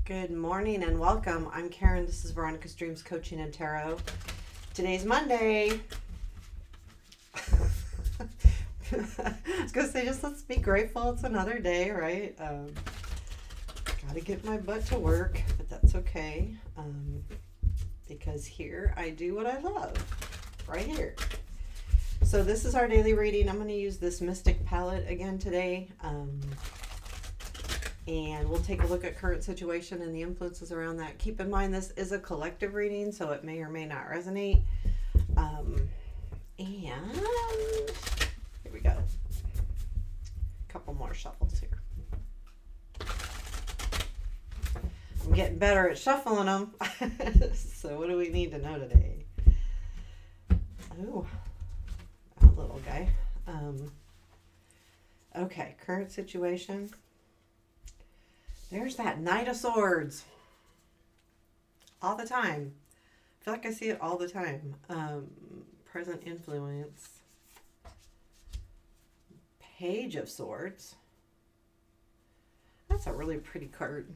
Good morning and welcome. I'm Karen. This is Veronica's Dreams Coaching and Tarot. Today's Monday. I was going to say, just let's be grateful. It's another day, right? Got to get my butt to work, but that's okay. Because here I do what I love. Right here. So this is our daily reading. I'm going to use this Mystic palette again today. And we'll take a look at current situation and the influences around that. Keep in mind this is a collective reading, so it may or may not resonate. And here we go. A couple more shuffles here. I'm getting better at shuffling them. So what do we need to know today? Oh, that little guy. Okay, current situation. There's that Knight of Swords. All the time. I feel like I see it all the time. Present influence. Page of Swords. That's a really pretty card.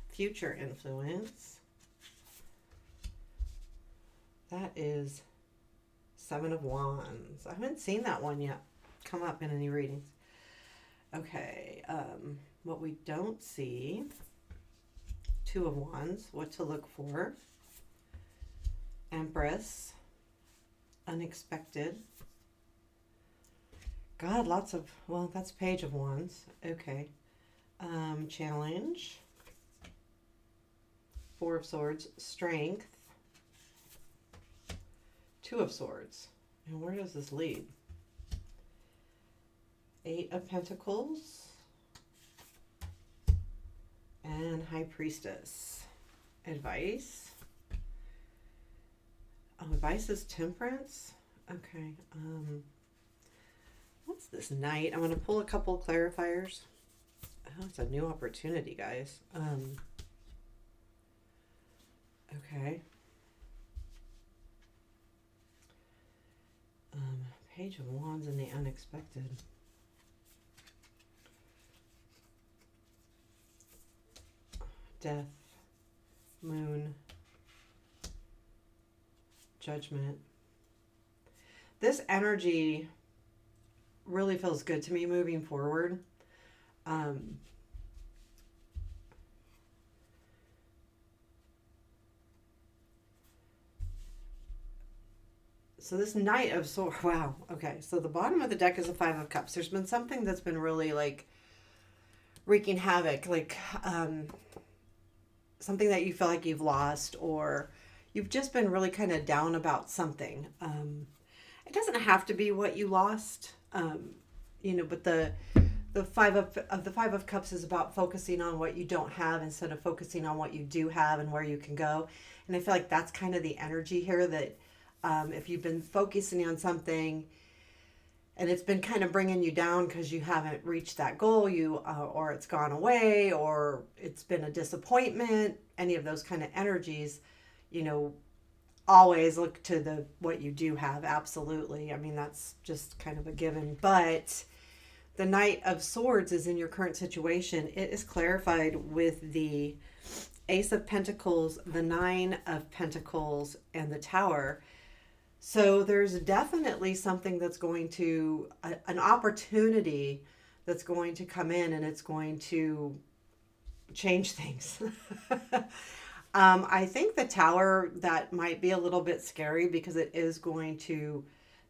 Future influence. That is Seven of Wands. I haven't seen that one yet come up in any readings. Okay, what we don't see, Two of Wands, what to look for, Empress, Unexpected, God, lots of, well, that's Page of Wands, okay, Challenge, Four of Swords, Strength, Two of Swords, and where does this lead? Eight of Pentacles and High Priestess. Advice. Oh, advice is Temperance. Okay. What's this Knight? I'm going to pull a couple clarifiers. Oh, it's a new opportunity, guys. Okay. Page of Wands and the Unexpected. Death, Moon, Judgment. This energy really feels good to me moving forward. So this Knight of Swords, wow, okay. So the bottom of the deck is a Five of Cups. There's been something that's been really like wreaking havoc, like something that you feel like you've lost, or you've just been really kind of down about something. It doesn't have to be what you lost, but the Five of Cups is about focusing on what you don't have instead of focusing on what you do have and where you can go. And I feel like that's kind of the energy here, that if you've been focusing on something and it's been kind of bringing you down because you haven't reached that goal, or it's gone away, or it's been a disappointment, any of those kind of energies, always look to what you do have. Absolutely. I mean, that's just kind of a given. But the Knight of Swords is in your current situation. It is clarified with the Ace of Pentacles, the Nine of Pentacles, and the Tower. So there's definitely something that's going to, an opportunity that's going to come in, and it's going to change things. I think the Tower, that might be a little bit scary because it is going to,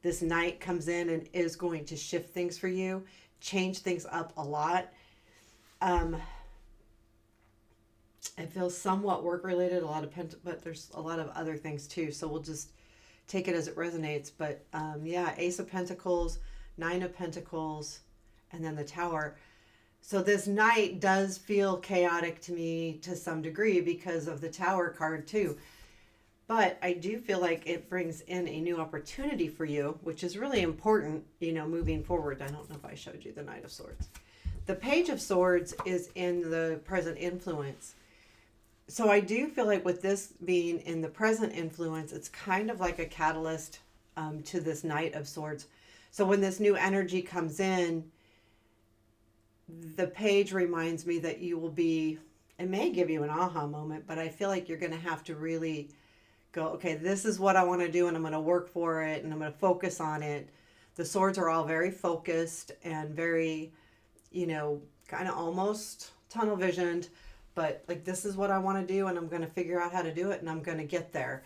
this Knight comes in and is going to shift things for you, change things up a lot. It feels somewhat work related, but there's a lot of other things too. So we'll just take it as it resonates. But Ace of Pentacles, Nine of Pentacles, and then the Tower. So this Knight does feel chaotic to me to some degree because of the Tower card too. But I do feel like it brings in a new opportunity for you, which is really important, moving forward. I don't know if I showed you the Knight of Swords. The Page of Swords is in the present influence. So I do feel like with this being in the present influence, it's kind of like a catalyst to this Knight of Swords. So when this new energy comes in, the page reminds me that you will be, it may give you an aha moment, but I feel like you're going to have to really go, okay, this is what I want to do, and I'm going to work for it, and I'm going to focus on it. The swords are all very focused and very, kind of almost tunnel visioned, but like, this is what I want to do, and I'm going to figure out how to do it, and I'm going to get there.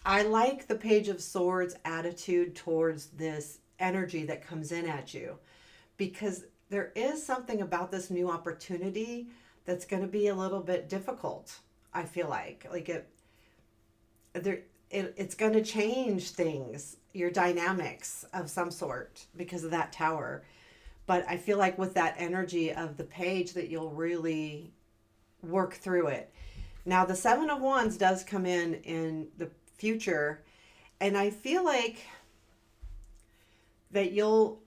I like the Page of Swords attitude towards this energy that comes in at you, because there is something about this new opportunity that's going to be a little bit difficult. I feel like there it's going to change things, your dynamics of some sort, because of that tower. But I feel like with that energy of the page that you'll really work through it. Now the 7 of Wands does come in the future, and I feel like that you'll,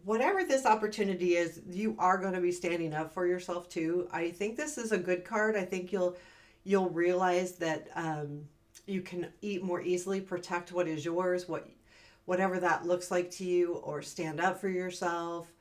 whatever this opportunity is, you are going to be standing up for yourself too. I think this is a good card. I think you'll realize that you can more easily protect what is yours, whatever that looks like to you, or stand up for yourself.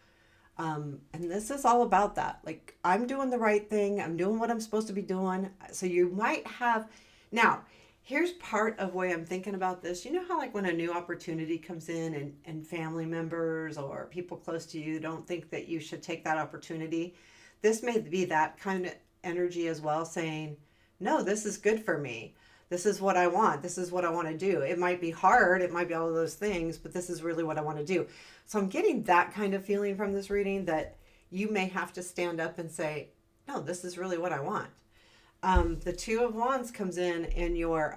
And this is all about that. Like, I'm doing the right thing. I'm doing what I'm supposed to be doing. So you might have, now, here's part of way I'm thinking about this. You know how like when a new opportunity comes in, and family members or people close to you don't think that you should take that opportunity? This may be that kind of energy as well, saying, no, this is good for me. This is what I want. This is what I want to do. It might be hard. It might be all of those things, but this is really what I want to do. So I'm getting that kind of feeling from this reading, that you may have to stand up and say, no, this is really what I want. The 2 of Wands comes in your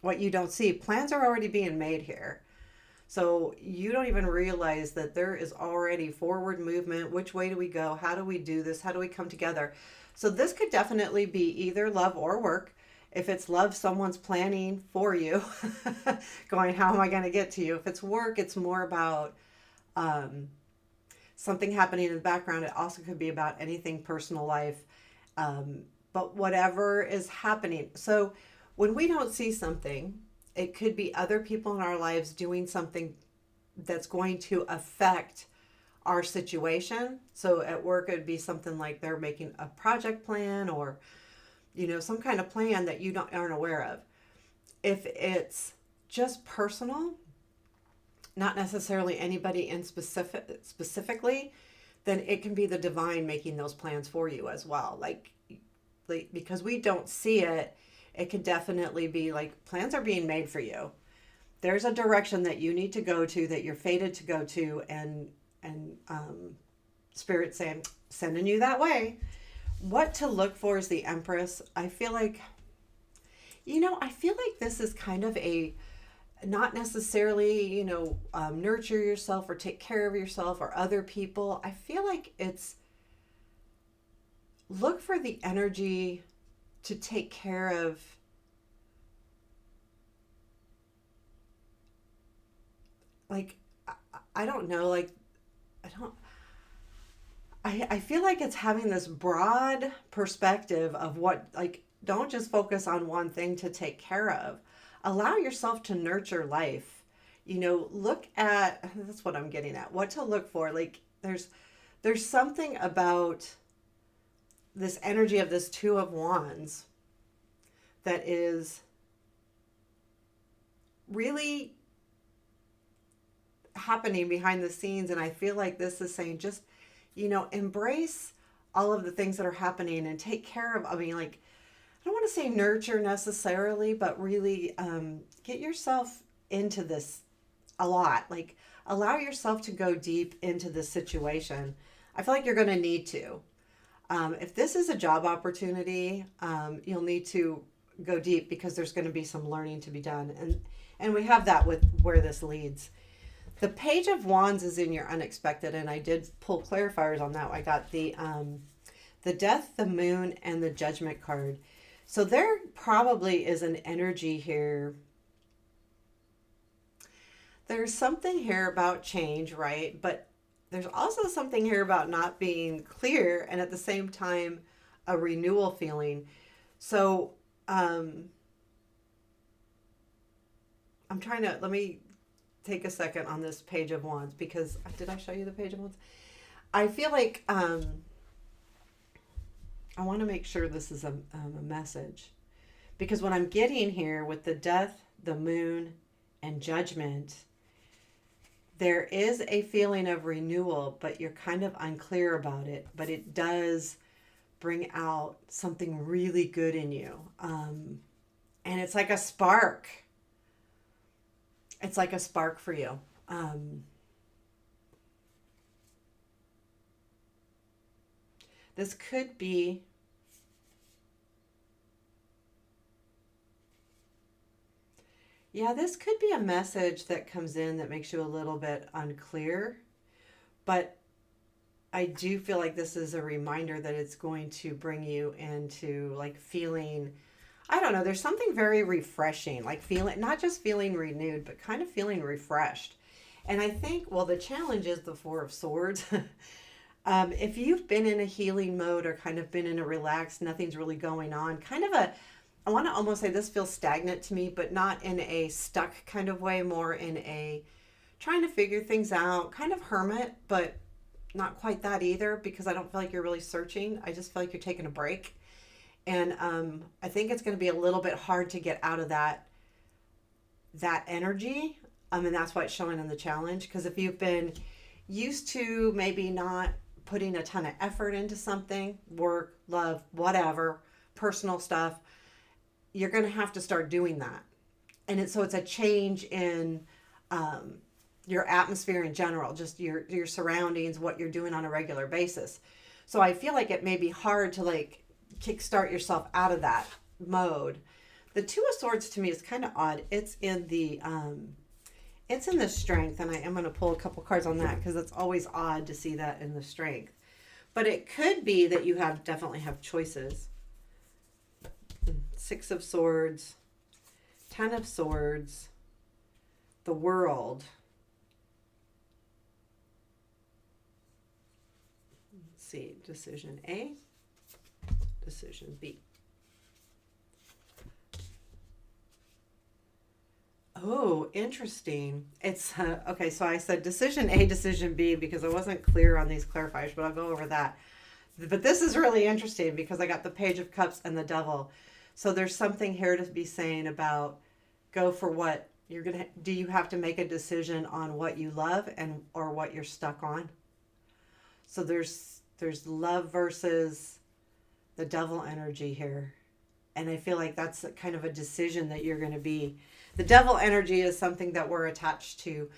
what you don't see. Plans are already being made here. So you don't even realize that there is already forward movement. Which way do we go? How do we do this? How do we come together? So this could definitely be either love or work. If it's love, someone's planning for you, going, how am I going to get to you? If it's work, it's more about something happening in the background. It also could be about anything personal life. But whatever is happening. So when we don't see something, it could be other people in our lives doing something that's going to affect our situation. So at work, it would be something like they're making a project plan, or some kind of plan that you aren't aware of. If it's just personal, not necessarily anybody in specifically, then it can be the divine making those plans for you as well. Like because we don't see it, it could definitely be like plans are being made for you. There's a direction that you need to go to, that you're fated to go to, and Spirit saying, sending you that way. What to look for is the Empress. I feel like this is kind of a, not necessarily, nurture yourself or take care of yourself or other people. I feel like it's look for the energy to take care of like, I don't know, like, I feel like it's having this broad perspective of what, like, don't just focus on one thing to take care of. Allow yourself to nurture life. Look at, that's what I'm getting at, what to look for. Like, there's something about this energy of this 2 of Wands that is really happening behind the scenes. And I feel like this is saying, just, embrace all of the things that are happening and take care of, like, I don't want to say nurture necessarily, but really get yourself into this a lot. Like, allow yourself to go deep into this situation. I feel like you're going to need to. If this is a job opportunity, you'll need to go deep, because there's going to be some learning to be done. And we have that with where this leads. The Page of Wands is in your unexpected, and I did pull clarifiers on that. I got the Death, the Moon, and the Judgment card. So there probably is an energy here. There's something here about change, right? But there's also something here about not being clear, and at the same time, a renewal feeling. So I'm trying to, let me take a second on this Page of Wands because did I show you the Page of Wands? I feel like I want to make sure this is a message because what I'm getting here with the Death, the Moon, and Judgment, there is a feeling of renewal, but you're kind of unclear about it. But it does bring out something really good in you. And it's like a spark. It's like a spark for you. This could be this could be a message that comes in that makes you a little bit unclear, but I do feel like this is a reminder that it's going to bring you into like feeling, I don't know, there's something very refreshing, like feeling, not just feeling renewed, but kind of feeling refreshed. And I think, well, the challenge is the Four of Swords. If you've been in a healing mode or kind of been in a relaxed, nothing's really going on, kind of I want to almost say this feels stagnant to me, but not in a stuck kind of way, more in a trying to figure things out, kind of hermit, but not quite that either because I don't feel like you're really searching. I just feel like you're taking a break. And I think it's going to be a little bit hard to get out of that energy. And that's why it's showing in the challenge. Because if you've been used to maybe not putting a ton of effort into something, work, love, whatever, personal stuff, you're going to have to start doing that. And so it's a change in your atmosphere in general, just your surroundings, what you're doing on a regular basis. So I feel like it may be hard to like kickstart yourself out of that mode. The Two of Swords to me is kind of odd. It's in the Strength, and I am going to pull a couple cards on that because it's always odd to see that in the Strength. But it could be that you definitely have choices. Six of Swords, Ten of Swords, the World. Let's see, decision A, decision B. Oh, interesting. It's okay. So I said decision A, decision B because I wasn't clear on these clarifiers, but I'll go over that. But this is really interesting because I got the Page of Cups and the Devil. So there's something here to be saying about go for what you're going to do. You have to make a decision on what you love or what you're stuck on. So there's love versus the Devil energy here. And I feel like that's kind of a decision that you're going to be. The Devil energy is something that we're attached to,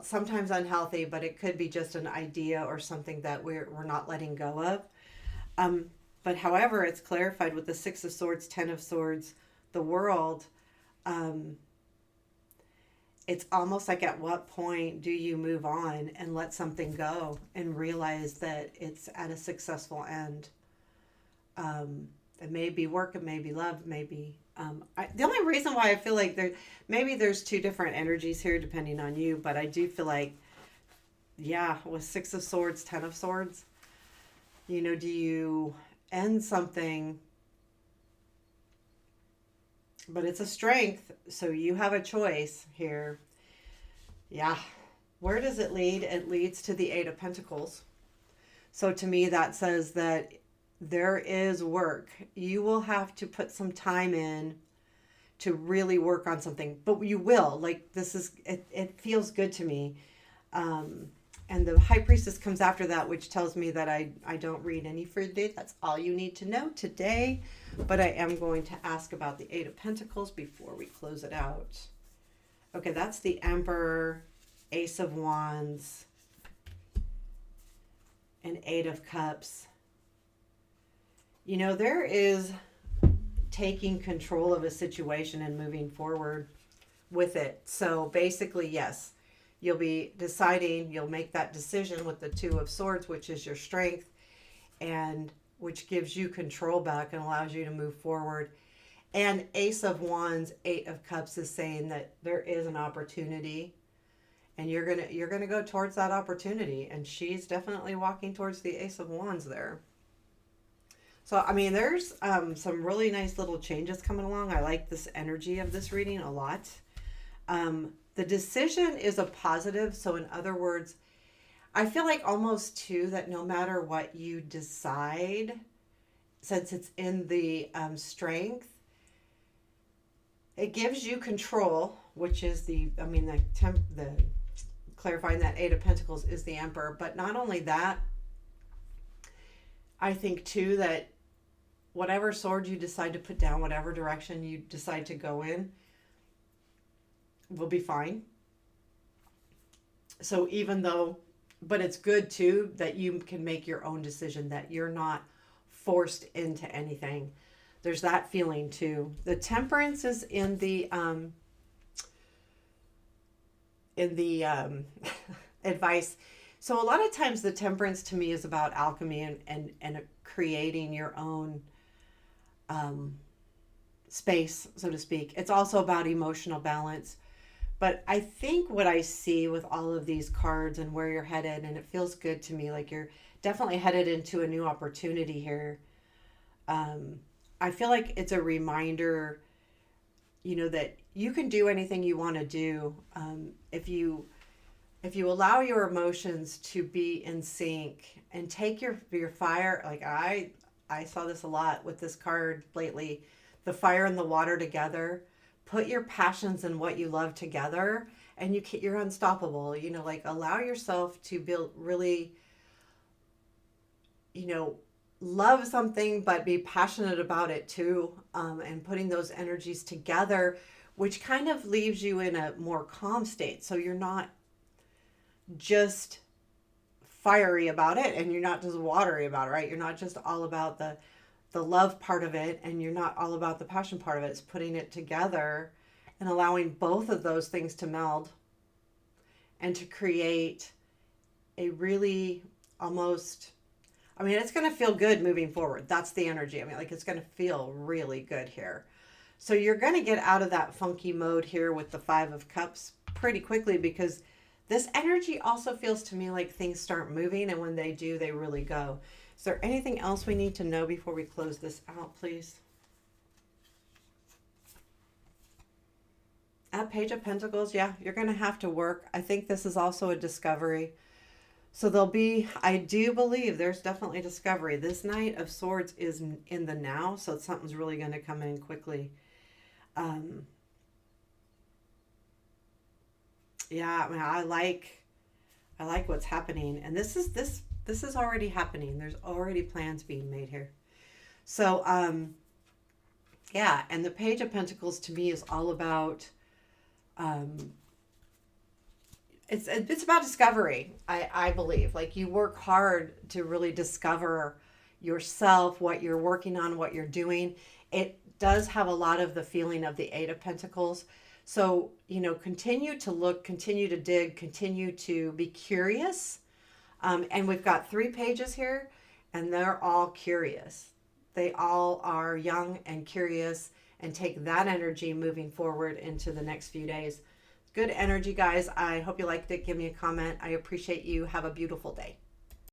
sometimes unhealthy, but it could be just an idea or something that we're not letting go of. But however, it's clarified with the Six of Swords, Ten of Swords, the World. It's almost like at what point do you move on and let something go and realize that it's at a successful end? It may be work, it may be love, it may be... the only reason why I feel like there's two different energies here depending on you, but I do feel like, with Six of Swords, Ten of Swords, do you end something, but it's a Strength, so you have a choice here. Where does it lead? It leads to the Eight of Pentacles. So to me that says that there is work. You will have to put some time in to really work on something, but you will. Like it feels good to me. And the High Priestess comes after that, which tells me that I don't read any for the day. That's all you need to know today. But I am going to ask about the Eight of Pentacles before we close it out. Okay, that's the Emperor, Ace of Wands, and Eight of Cups. There is taking control of a situation and moving forward with it. So basically, yes, you'll be deciding, you'll make that decision with the Two of Swords, which is your Strength, and which gives you control back and allows you to move forward. And Ace of Wands, Eight of Cups is saying that there is an opportunity and you're gonna go towards that opportunity. And she's definitely walking towards the Ace of Wands there. So, I mean, there's some really nice little changes coming along. I like this energy of this reading a lot. The decision is a positive. So, in other words, I feel like almost too that no matter what you decide, since it's in the strength, it gives you control, which is the clarifying that Eight of Pentacles is the Emperor. But not only that, I think too that whatever sword you decide to put down, whatever direction you decide to go in, will be fine. So even though, but it's good too that you can make your own decision, that you're not forced into anything. There's that feeling too. The Temperance is in the advice. So a lot of times the Temperance to me is about alchemy and creating your own space, so to speak. It's also about emotional balance. But I think what I see with all of these cards and where you're headed, and it feels good to me, like you're definitely headed into a new opportunity here. I feel like it's a reminder, that you can do anything you want to do if you allow your emotions to be in sync and take your fire. Like I saw this a lot with this card lately, the fire and the water together. Put your passions and what you love together, and you're unstoppable. Like allow yourself to build really, love something, but be passionate about it too, and putting those energies together, which kind of leaves you in a more calm state. So you're not just fiery about it, and you're not just watery about it, right? You're not just all about the love part of it, and you're not all about the passion part of it. It's putting it together and allowing both of those things to meld and to create a really almost, it's going to feel good moving forward. That's the energy. Like it's going to feel really good here. So you're going to get out of that funky mode here with the Five of Cups pretty quickly, because this energy also feels to me like things start moving, and when they do, they really go. Is there anything else we need to know before we close this out, please? At Page of Pentacles, yeah, you're going to have to work. I think this is also a discovery. So I do believe there's definitely discovery. This Knight of Swords is in the now, so something's really going to come in quickly. Yeah, I like what's happening, and this is already happening. There's already plans being made here. So, yeah, and the Page of Pentacles to me is all about, it's about discovery, I believe. Like you work hard to really discover yourself, what you're working on, what you're doing. It does have a lot of the feeling of the Eight of Pentacles. So, continue to look, continue to dig, continue to be curious. And we've got 3 pages here, and they're all curious. They all are young and curious, and take that energy moving forward into the next few days. Good energy, guys. I hope you liked it. Give me a comment. I appreciate you. Have a beautiful day.